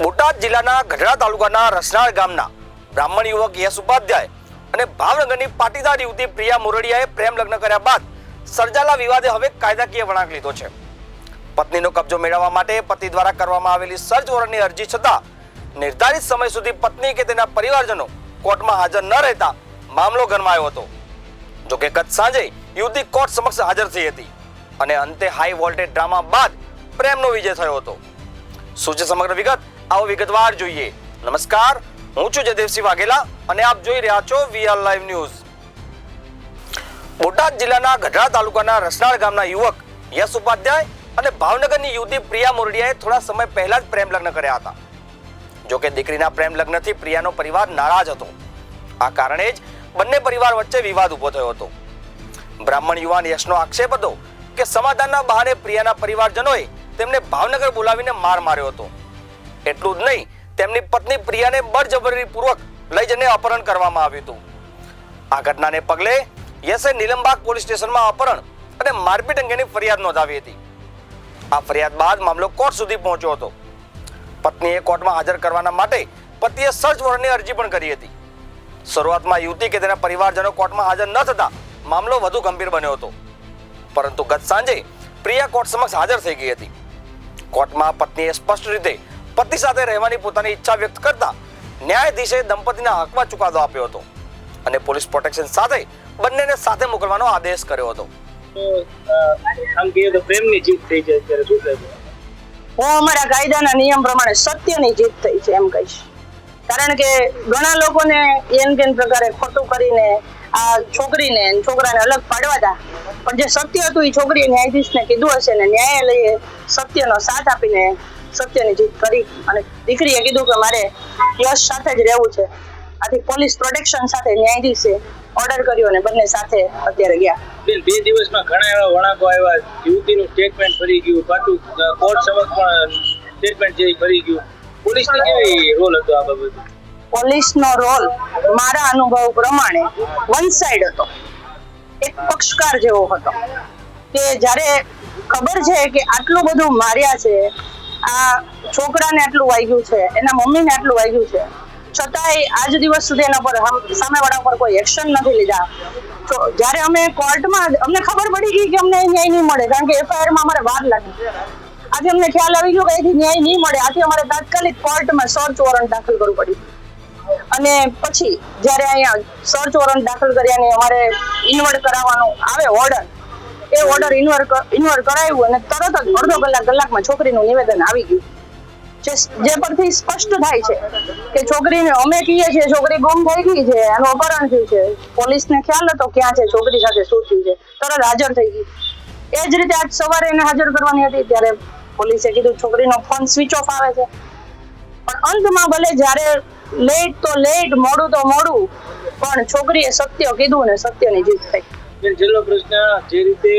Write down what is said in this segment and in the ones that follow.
બોટાદ જિલ્લાના ગઢડા તાલુકાના રસનાળ ગામના બ્રાહ્મણ યુવક યશ ઉપાધ્યાય અને ભાવનગરની પાટીદાર યુવતી પ્રિયા મોરડિયાએ પ્રેમ લગ્ન કર્યા બાદ સર્જાયેલા વિવાદે હવે કાયદાકીય વળાંક લીધો છે. પત્નીનો કબજો મેળવવા માટે પતિ દ્વારા કરવામાં આવેલી સર્ચ વોરંટની અરજી છતાં નિર્ધારિત સમય સુધી પત્ની કે તેના પરિવારજનો કોર્ટમાં હાજર ન રહેતા મામલો ગરમાયો હતો. જોકે ગત સાંજે યુવતી કોર્ટ સમક્ષ હાજર થઈ હતી અને અંતે હાઈ વોલ્ટેજ ડ્રામા બાદ પ્રેમનો વિજય થયો હતો. શું છે સમગ્ર વિગત, આવો વિગતવાર જોઈએ. નમસ્કાર, હું છું જયદેવસિંહ વાઘેલા અને આપ જોઈ રહ્યા છો વીઆર લાઈવ ન્યૂઝ. બોટાદ જિલ્લાના ગઢડા તાલુકાના રસનાળ ગામના યુવક યશ ઉપાધ્યાય અને ભાવનગરની યુવતી પ્રિયા મોરડિયાએ થોડા સમય પહેલા જ પ્રેમ લગ્ન કર્યા હતા. જોકે દીકરીના પ્રેમ લગ્નથી પ્રિયાનો પરિવાર નારાજ હતો. આ કારણે જ બંને પરિવાર વચ્ચે વિવાદ ઉભો થયો હતો. બ્રાહ્મણ યુવાન યશનો આક્ષેપ હતો કે સમાધાનના બહાને પ્રિયાના પરિવારજનોએ તેમને ભાવનગર બોલાવીને માર માર્યો હતો. એટલું જ નહીં, તેમની પત્ની પ્રિયાને બળજબરીપૂર્વક લઈ જઈને અપહરણ કરવામાં આવ્યું હતું. આ ઘટનાને પગલે યશે નીલમબાગ પોલીસ સ્ટેશનમાં અપહરણ અને મારપીટ અંગેની ફરિયાદ નોંધાવી હતી. આ ફરિયાદ બાદ મામલો કોર્ટ સુધી પહોંચ્યો હતો. પત્નીએ કોર્ટમાં હાજર કરવાના માટે પતિએ સર્ચ વોરંટની અરજી પણ કરી હતી. શરૂઆતમાં યુવતી કે તેના પરિવારજનો કોર્ટમાં હાજર ન થતા મામલો વધુ ગંભીર બન્યો હતો. પરંતુ ગત સાંજે પ્રિયા કોર્ટ સમક્ષ હાજર થઈ ગઈ હતી. કોર્ટમાં પત્નીએ સ્પષ્ટ રીતે પતિ સાથે રહેવાની પોતાની ઈચ્છા વ્યક્ત કરતા ન્યાયાધીશે દંપતીના હકમાં ચુકાદો આપ્યો હતો અને પોલીસ પ્રોટેક્શન સાથે બંનેને સાથે મોકલવાનો આદેશ કર્યો હતો. આમ કહીએ તો પ્રેમની જીત થઈ જાય ત્યારે શું થાય? હું અમારા કાયદાના નિયમ પ્રમાણે સત્યની જીત થઈ છે એમ કહીશ. કારણ કે ઘણા લોકોને એમ કેમ પ્રકારે ખોટું કરીને આ છોકરીને છોકરાને અલગ પાડવા હતા, પણ જે સત્ય હતું એ છોકરીએ ન્યાયાધીશને કીધું હશે ને ન્યાયાલયે સત્યનો સાથ આપીને સત્યની જીત કરી અને દીકરીએ કીધું કે મારે યશ સાથે જ રહેવું છે. આથી પોલીસ પ્રોટેક્શન સાથે ન્યાયાધીશે ઓર્ડર કર્યો અને બંને સાથે અત્યારે ગયા. બેન, 2 દિવસમાં ઘણા એવા વળાંકો આવ્યા. યુવતીનું સ્ટેટમેન્ટ ફરી ગયું, પાછું કોર્ટ સમક્ષ પણ સ્ટેટમેન્ટ જે ફરી ગયું. પોલીસનો કેવી રોલ હતો આ બાબતે? પોલીસનો રોલ મારા અનુભવ પ્રમાણે વન સાઇડ હતો, એક પક્ષકાર જેવો હતો કે જ્યારે ખબર છે કે આટલું બધું માર્યા છે, આ છોકરાને આટલું વાગ્યું છે, એના મમ્મીને આટલું વાગ્યું છે, છતાંય આજ દિવસ સુધી એના પર સામેવાળા પર કોઈ એક્શન નથી લીધા. તો જ્યારે અમે કોર્ટમાં અમને ખબર પડી ગઈ કે અમને ન્યાય નહીં મળે, કારણ કે એફઆઈઆરમાં અમારે વાર લાગી. આજે અમને ખ્યાલ આવી ગયો કે અહીંથી ન્યાય નહીં મળે. આથી અમારે તાત્કાલિક કોર્ટમાં સર્ચ વોરંટ દાખલ કરવું પડ્યું અને પછી જ્યારે અહીંયા સર્ચ વોરંટ દાખલ કર્યાની અમારે ઇન્વર્ટ કરાવવાનું આવે ઓર્ડર, એ ઓર્ડર ઇન્વર્ટ કરાવ્યું અને તરત જ અડધો કલાકમાં છોકરીનું નિવેદન આવી ગયું. જે પરથી સ્પષ્ટ થાય છે કે છોકરીને અમે કહીએ છીએ છોકરી ગુમ થઈ ગઈ છે, એનું અપહરણ થયું છે. પોલીસને ખ્યાલ હતો ક્યાં છે, છોકરી સાથે શું થયું છે, તરત હાજર થઈ ગઈ. એ જ રીતે આજ સવારે એને હાજર કરવાની હતી ત્યારે પોલીસે કીધું છોકરીનો ફોન સ્વિચ ઓફ આવે છે. પણ અંતમાં ભલે જ્યારે લેટ તો લેટ, મોડું તો મોડું, પણ છોકરીએ સત્ય કીધું ને સત્યની જીત થઈ. બેન, છેલ્લો પ્રશ્ન, જે રીતે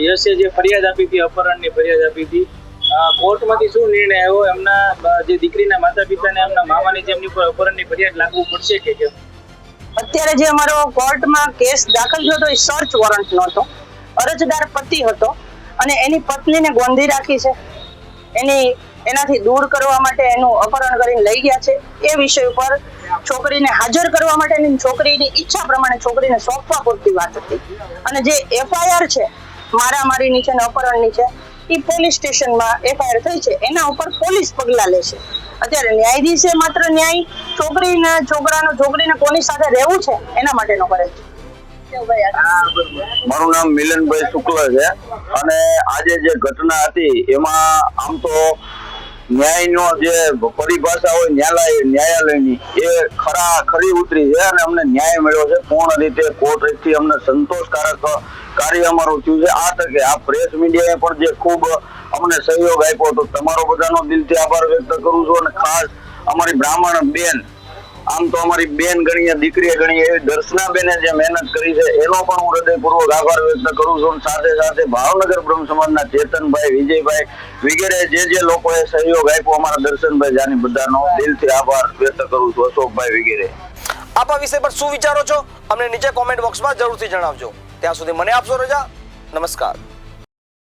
યશે જે ફરિયાદ આપી હતી, અપહરણની ફરિયાદ આપી હતી, કોર્ટમાંથી શું નિર્ણય આવ્યો? એમના જે દીકરીના માતા પિતાને એમના મામાની જે એમની ઉપર અપહરણની ફરિયાદ લાગુ પડશે કે કેમ? અત્યારે જે અમારો કોર્ટમાં કેસ દાખલ થયો હતો એ સર્ચ વોરંટ નહોતો, અરજદાર પતિ હતો અને એની પત્નીને ગોંધી રાખી છે. એનાથી દૂર કરવા માટે એનું અપહરણ કરીને લઈ ગયા છે. એ વિષય ઉપર છોકરીને હાજર કરવા માટેની છોકરીની ઈચ્છા પ્રમાણે છોકરીને સોંપવા પૂરતી વાત હતી. અને જે એફઆઈઆર છે મારામારીની છે ને અપહરણની છે, એ પોલીસ સ્ટેશનમાં એફઆઈઆર થઈ છે, એના ઉપર પોલીસ પગલાં લેશે. અત્યારે ન્યાયાધીશે માત્ર ન્યાય છોકરીને કોની સાથે રહેવું છે એના માટેનો કરે છે. મારું નામ મિલનભાઈ શુક્લ છે અને આજે જે ઘટના હતી એમાં આમ તો ન્યાયનો જે પરિભાષા હોય ન્યાયાલયની એ ખરી ઉતરી છે અને અમને ન્યાય મળ્યો છે પૂર્ણ રીતે. કોર્ટથી અમને સંતોષકારક કાર્ય અમારું થયું છે. આ તકે આ પ્રેસ મીડિયાએ પણ જે ખૂબ અમને સહયોગ આપ્યો હતો, તમારો બધાનો દિલથી આભાર વ્યક્ત કરું છું. અને ખાસ અમારી બ્રાહ્મણ બેન, આમ તો અમારી બેન ગણીએ, દીકરીએ ગણીએ એવી દર્શનાબેને જે મહેનત કરી છે એનો પણ હું હૃદયપૂર્વક આભાર વ્યક્ત કરું છું. સાથે સાથે ભાવનગર બ્રહ્મ સમાજના ચેતનભાઈ, વિજયભાઈ વગેરે જે લોકોએ સહયોગ આપ્યો, અમારા દર્શનભાઈ જાની, બધાનો દિલથી આભાર વ્યક્ત કરું છું. અશોકભાઈ વગેરે. આપ આ વિષય પર શું વિચારો છો અમને નીચે કોમેન્ટ બોક્સમાં જરૂરથી જણાવજો. ત્યાં સુધી મને આપશો રજા. નમસ્કાર.